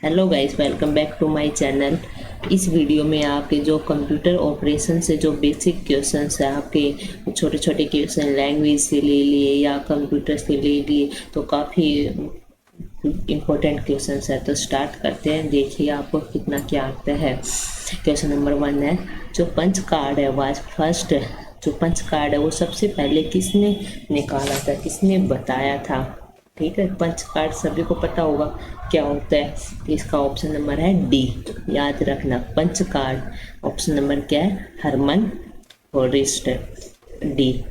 Hello guys, welcome back to my channel. इस video में आपके जो कंप्यूटर ऑपरेशन से जो बेसिक क्वेश्चंस है, आपके छोटे छोटे क्वेश्चन लैंग्वेज से ले लिए या कंप्यूटर से ले लिए, तो काफ़ी इम्पोर्टेंट क्वेश्चंस है। तो स्टार्ट करते हैं, देखिए आपको कितना क्या आता है। क्वेश्चन नंबर 1 है, जो पंच कार्ड है वाज फर्स्ट, जो पंच कार्ड है वो सबसे पहले किसने निकाला था, किसने बताया था। ठीक है, पंच कार्ड सभी को पता होगा क्या होता है। तो इसका ऑप्शन नंबर है डी, याद रखना पंच कार्ड। ऑप्शन नंबर क्या है, हरमन फॉरेस्ट, डी।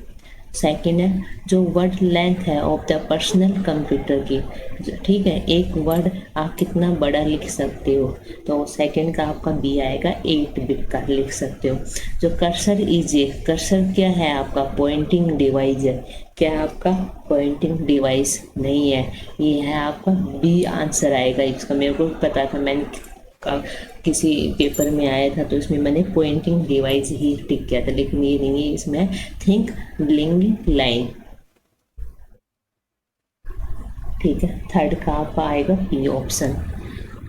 सेकंड है, जो वर्ड लेंथ है ऑफ द पर्सनल कंप्यूटर की, ठीक है, एक वर्ड आप कितना बड़ा लिख सकते हो, तो सेकंड का आपका बी आएगा, 8 बिट का लिख सकते हो। जो कर्सर इज ए, कर्सर क्या है आपका, पॉइंटिंग डिवाइस है। क्या आपका पॉइंटिंग डिवाइस नहीं है, ये है आपका बी आंसर आएगा इसका। मेरे को पता था, मैंने किसी पेपर में आया था तो इसमें मैंने पॉइंटिंग डिवाइस ही टिक किया था, लेकिन ये नहीं है, इसमें थिंक ब्लिंकिंग लाइन। ठीक है, थर्ड का आपका आएगा बी ऑप्शन।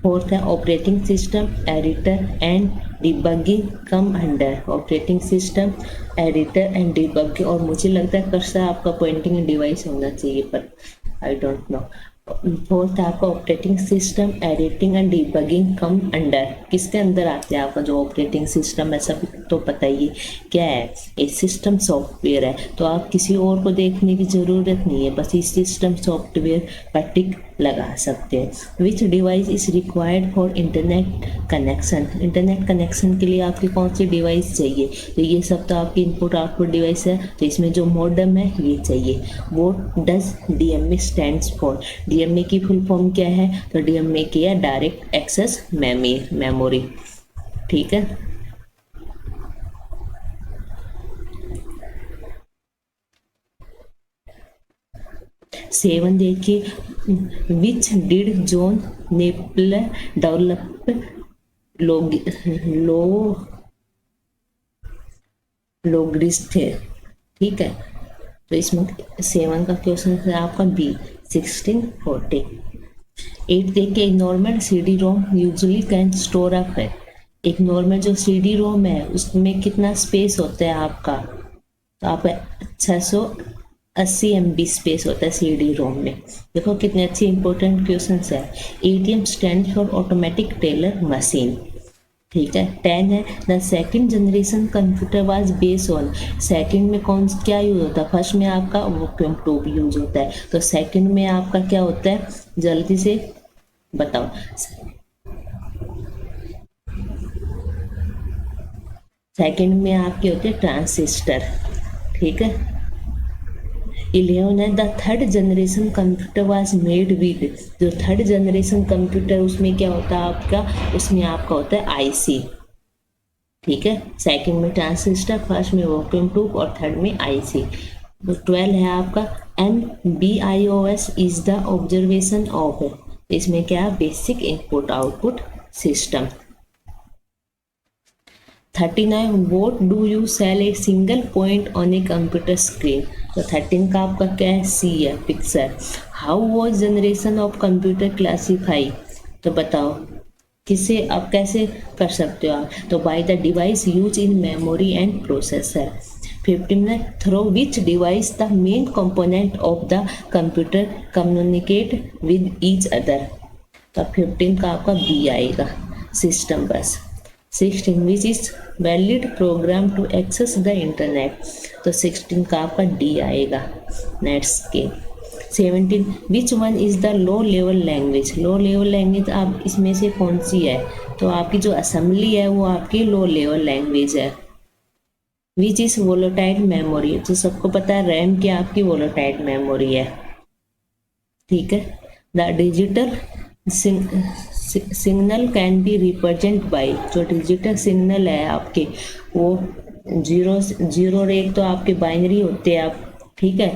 फोर्थ है, operating system editor and debugging come under, operating system editor and debugging, और मुझे लगता है कर्सर आपका पॉइंटिंग डिवाइस होना चाहिए, पर आई डोंट नो। फोर्थ आपका operating system editing and debugging come under, किसके अंदर आते हैं आपका जो ऑपरेटिंग सिस्टम है, सब तो पता ही क्या है, एक सिस्टम सॉफ्टवेयर है। तो आप किसी और को देखने की जरूरत नहीं है, बस इस सिस्टम सॉफ्टवेयर पर टिक लगा सकते हैं। विच device is required for internet connection, internet connection के लिए आपकी कौन सी डिवाइस चाहिए, तो ये सब तो आपकी इनपुट आउटपुट डिवाइस है, तो इसमें जो मॉडेम है ये चाहिए। What does DMA stands for, DMA की फुल फॉर्म क्या है, तो डीएमए की है डायरेक्ट एक्सेस मेमोरी। ठीक है, सेवन देखिए, which did John nipple develop लोग लोग्रिस्ट थे। ठीक है, तो इसमें 7 का क्वेश्चन है आपका बी 1640। 8 देखिए, एक normal CD ROM usually can store up है, एक नॉर्मल जो CD रोम है उसमें कितना स्पेस होता है आपका, तो आप 680 MB स्पेस होता है CD रोम में। देखो कितने अच्छे इंपॉर्टेंट क्वेश्चन है। ATM stand for automatic teller machine. ठीक है, 10 है, the second generation computer was based on, second में कौन क्या यूज होता है, फर्स्ट में आपका वैक्यूम ट्यूब यूज होता है, तो सेकंड में आपका क्या होता है, जल्दी से बताओ। सेकंड में आपके होते हैं ट्रांसिस्टर। ठीक है, 11 है, the third generation computer was made with, जो थर्ड जनरेशन कंप्यूटर उसमें क्या होता है आपका, उसमें आपका होता है IC। ठीक है, सेकंड में ट्रांसिस्टर, फर्स्ट में वैक्यूम ट्यूब और थर्ड में IC। 12 है आपका, MBIOS is the observation of, इसमें क्या, basic input output system. 39, what do you call a single point on a computer screen, तो 13 का आपका क्या है, सी है, picture. How was generation of computer classify, तो बताओ किसे आप कैसे कर सकते हो आप, तो by the device use in memory and processor. 15 में, through which device the main component of the computer communicate with each other, तो 15 का आपका बी आएगा, system bus. 16, which is valid program to access the internet, तो 16 का आपका D आएगा, Netscape. 17, which one is the low level language, low level language आप इसमें से कौन सी है, तो आपकी जो असेंबली है वो आपकी लो लेवल लैंग्वेज है। विच इज वोलेटाइल मेमोरी, तो सबको पता है रैम की आपकी वोलेटाइल मेमोरी है। ठीक है, the digital signal can be represent by, जो डिजिटल सिग्नल है आपके वो जीरो एक तो आपके बाइनरी होते हैं आप, ठीक है,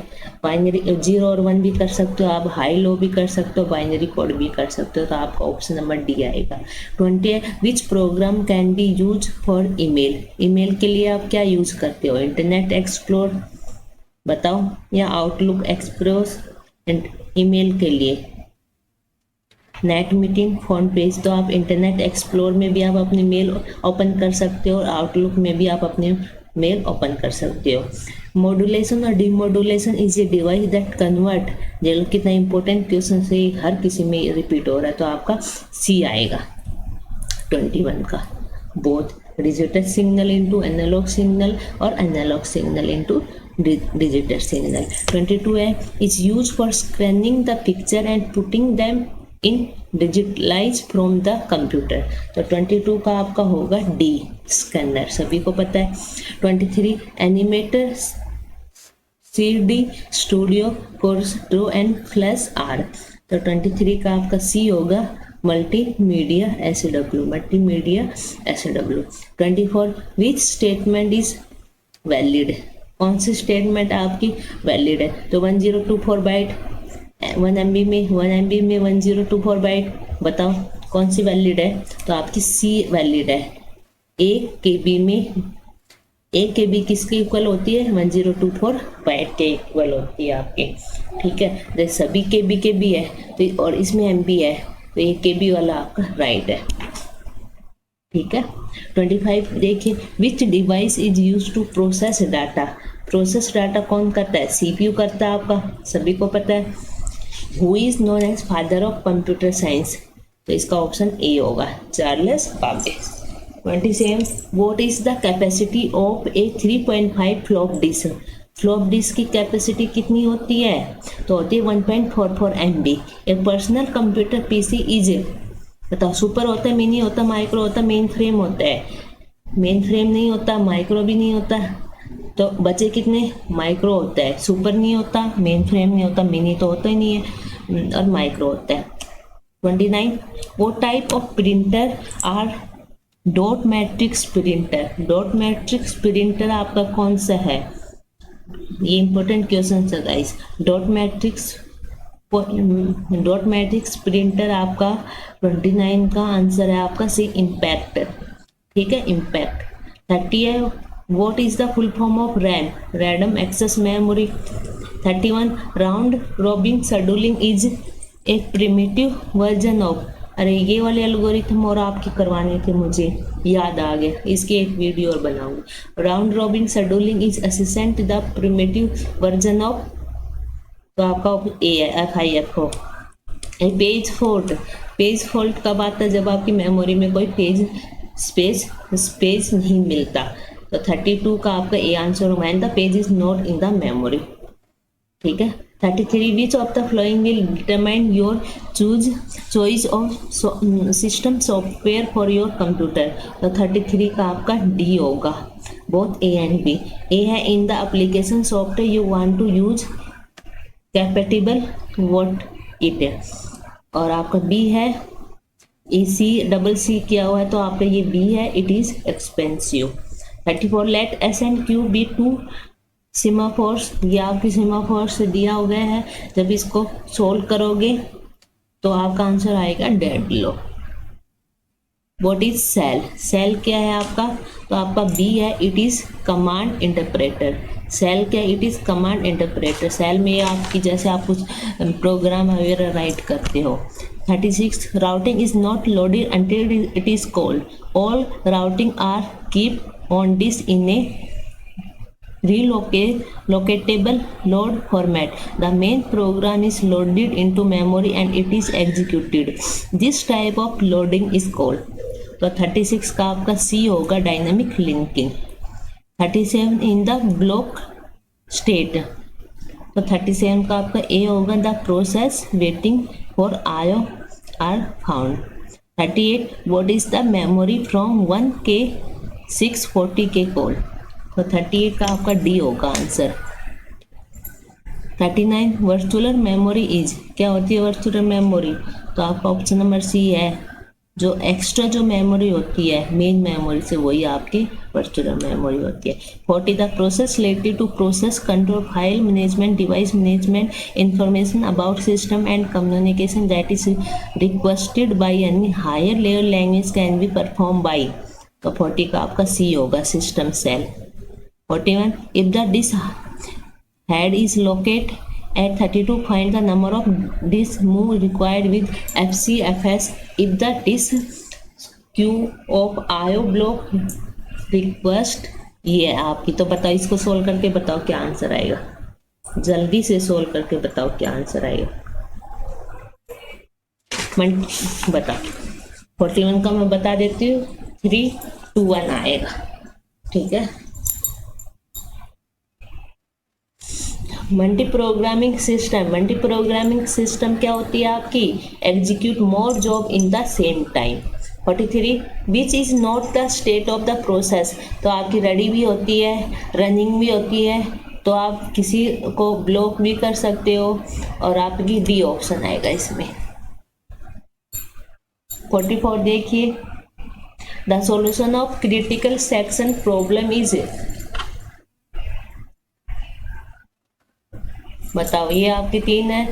बाइनरी 0 और 1 भी कर सकते हो आप, हाई लो भी कर सकते हो, बाइनरी कोड भी कर सकते हो, तो आपका ऑप्शन नंबर डी आएगा। 20 है, विच programme can be use for email, email के लिए आप क्या यूज करते हो, इंटरनेट एक्सप्लोर बताओ, या आउटलुक एक्सप्रेस ईमेल के लिए। नेट मीटिंग, फ्रंट पेज, तो आप इंटरनेट एक्सप्लोर में भी आप अपनी मेल ओपन कर सकते हो और आउटलुक में भी आप अपने मेल ओपन कर सकते हो। मॉड्यूलेशन और demodulation is a device that convert, जो कितना इंपॉर्टेंट क्वेश्चन से हर किसी में रिपीट हो रहा है, तो आपका सी आएगा 21 का। Both digital signal into analog signal और analog signal into digital signal. 22 है is use for scanning the picture and putting them in digitalize from the computer. तो 22 का आपका होगा डी, स्कैनर, सभी को पता है। 23 animator, CD, studio, CorelDRAW and Flash are. तो 23 का आपका सी होगा multimedia SW, multimedia SW। 24 which statement is valid, कौन सी स्टेटमेंट आपकी वैलिड है? तो 1024 बाइट 1 MB में 1024 बाइट, बताओ कौन सी वैलिड है? तो आपकी सी वैलिड है। 1 KB में 1 KB किसके इक्वल होती है? 1024 बाइट के इक्वल होती है आपके, ठीक है। जैसे सभी KB है तो, और इसमें MB है, तो ये KB वाला आपका राइट है, ठीक है। 25 देखिए which device is use to process data, process data कौन करता है? CPU करता है आपका, सभी को पता है। Who is known as father of computer science, तो इसका ऑप्शन ए होगा, Charles Babbage. 27 what is the capacity of a 3.5 flop disk, flop disk की कैपेसिटी कितनी होती है? तो होती है 1.44 MB। A personal computer PC is, बताओ सुपर होता है, मिनी होता, माइक्रो होता, मेन फ्रेम होता है? मेन फ्रेम नहीं होता, माइक्रो भी नहीं होता, तो बचे कितने? माइक्रो होता है, सुपर नहीं होता, मेन फ्रेम नहीं होता, मिनी तो होता ही नहीं है, और माइक्रो होता है। 29 वो type of printer R dot matrix printer, dot matrix printer आपका कौन सा है? ये इंपॉर्टेंट क्वेश्चन है गाइस। डॉट मैट्रिक्स प्रिंटर आपका 29 का आंसर है आपका सी, इम्पैक्ट, ठीक है, इम्पैक्ट। 30 है what is the full form of RAM, random access memory. 31 round robin scheduling is a primitive version of, अरे ये वाले एल्गोरिथम और आपकी करवाने थे, मुझे याद आ गया, इसकी एक वीडियो और बनाऊंगी। Round robin scheduling is assistant the primitive version of, तो आपका ए है, FIF हो। पेज फॉल्ट, पेज फॉल्ट कब आता है? जब आपकी मेमोरी में कोई पेज स्पेस नहीं मिलता। तो 32 का आपका ए आंसर होगा, and the page is not in the memory, ठीक है। 33 which of the following will determine your choice of system software for your computer. तो 33 का आपका डी होगा, both A and B. A है in the application software you want to use compatible what it है, और आपका B है EC किया हुआ है, तो आपका ये बी है, it is expensive. 34 let S and Q be two semaphores, ये आपकी सिमाफोर्स दिया हुआ है, जब इसको सोल्व करोगे तो आपका आंसर आएगा deadlock. What is shell, shell क्या है आपका? तो आपका बी है, it is command interpreter. Shell क्या? It is command interpreter. Shell में आपकी जैसे आप कुछ प्रोग्राम वगैरह राइट करते हो। 36 routing is not loaded until it is called, all routing are keep on disk in a relocatable load format. The main program is loaded into memory and it is executed. This type of loading is called, तो 36 का आपका C होगा, dynamic linking. 37 in the block state, तो 37 का आपका A होगा, the process waiting for IO are found. 38 what is the memory from 1K 640K code, तो 38 का आपका डी होगा आंसर। 39 वर्चुअल मेमोरी इज, क्या होती है वर्चुअल मेमोरी? तो आपका ऑप्शन नंबर सी है, जो एक्स्ट्रा जो मेमोरी होती है मेन मेमोरी से, वही आपकी वर्चुअल मेमोरी होती है। 40 the process related to process control file management device management information about system and communication that is requested by any higher level language can be perform by, तो 40 का आपका C होगा, system call. 41 if the disk head is located At 32, find the number of disk move required with FCFS if the disk queue of IO block request। ये है आपकी। तो बताओ, इसको सोल्व करके बताओ क्या आंसर आएगा, जल्दी से सोल्व करके बताओ क्या आंसर आएगा। बताओ 41 का मैं बता देती हूँ, 3, 2, 1 आएगा। ठीक है। मल्टी प्रोग्रामिंग सिस्टम क्या होती है आपकी, execute more job in the same time. 43, which is not the state of the process. तो आपकी रेडी भी होती है, रनिंग भी होती है, तो आप किसी को ब्लॉक भी कर सकते हो, और आपकी डी ऑप्शन आएगा इसमें। 44 देखिए, the solution of critical section problem is. बताओ, ये आपकी 3 है,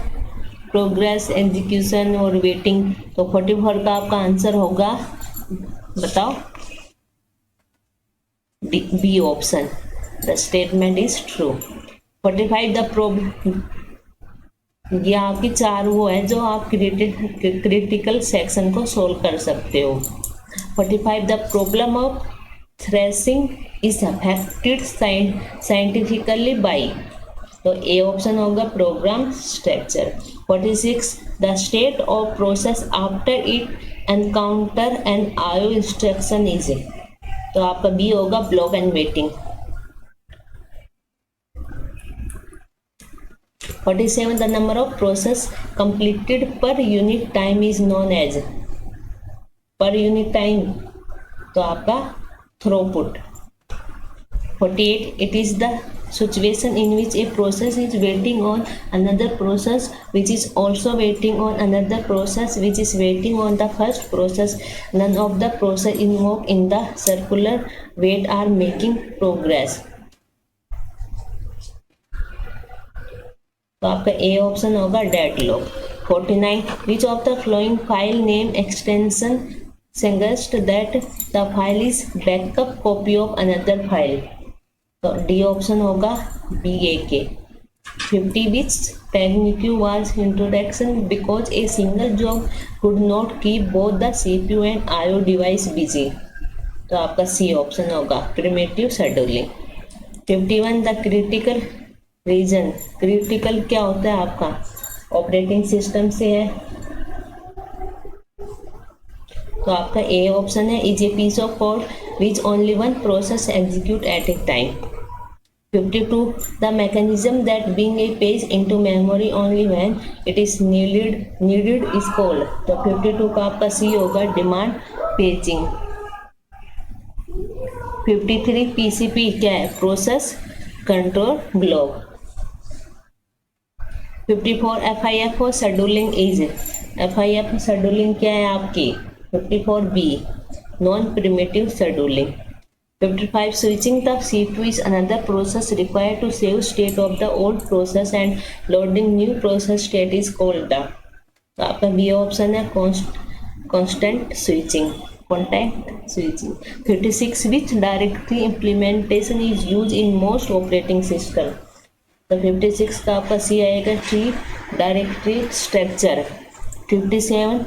प्रोग्रेस, एग्जीक्यूशन और वेटिंग। तो 44 का आपका आंसर होगा, बताओ, B option, the statement is true. 45, the problem, ये आपकी 4 वो है जो आप क्रिटिकल सेक्शन को सोल्व कर सकते हो। 45, the problem of thrashing is affected scientifically by. तो ए ऑप्शन होगा program structure. 46, the state of process after it encounter and IO instruction is. तो आपका बी होगा block and waiting. 47, the number of process completed per unit time is known as. Per unit time, तो आपका throughput. 48, it is the situation in which a process is waiting on another process which is also waiting on another process which is waiting on the first process. None of the process involved in the circular wait are making progress. तो आपका A option होगा deadlock. 49, which of the following file name extension suggests that the file is backup copy of another file। तो D option होगा BAK। 50, which technique was introduction because a single job could not keep both the CPU and IO device busy। तो आपका C option होगा primitive scheduling. 51, the critical reason. Critical क्या होता है आपका, operating system से है, तो आपका ए ऑप्शन है, is a piece of code which only one process execute at a time. 52, the mechanism that bring a page into memory only when it is needed is called. तो 52 का आपका C होगा demand paging. 53, PCP क्या है, process control block. 54, FIFO scheduling is. FIFO scheduling क्या है आपकी, 54B, non primitive scheduling. 55, switching the CPU is another process required to save state of the old process and loading new process state is called the। तो आपका B option है constant switching, contact switching। 56, which directory implementation is used in most operating system। तो 56 का आपका C आएगा tree directory structure. 57,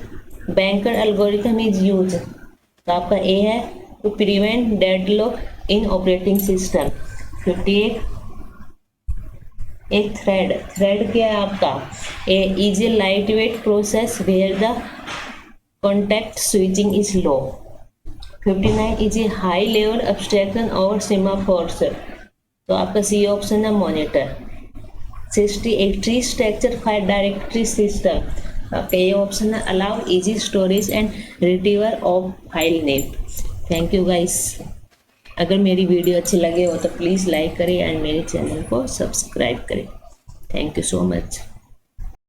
banker algorithm is use. तो आपका A है to prevent deadlock in operating system. 58, एक थ्रेड क्या है आपका, A is a light weight process where the contact switching is low. 59, is a high level abstraction और semaphores. तो आपका सी ऑप्शन है monitor. 68, tree structure file directory system. आपका ये ऑप्शन है allow easy storage and retriever of file name. Thank you guys. अगर मेरी video अच्छी लगे हो तो प्लीज़ लाइक करें एंड मेरे चैनल को सब्सक्राइब करें। Thank you so much.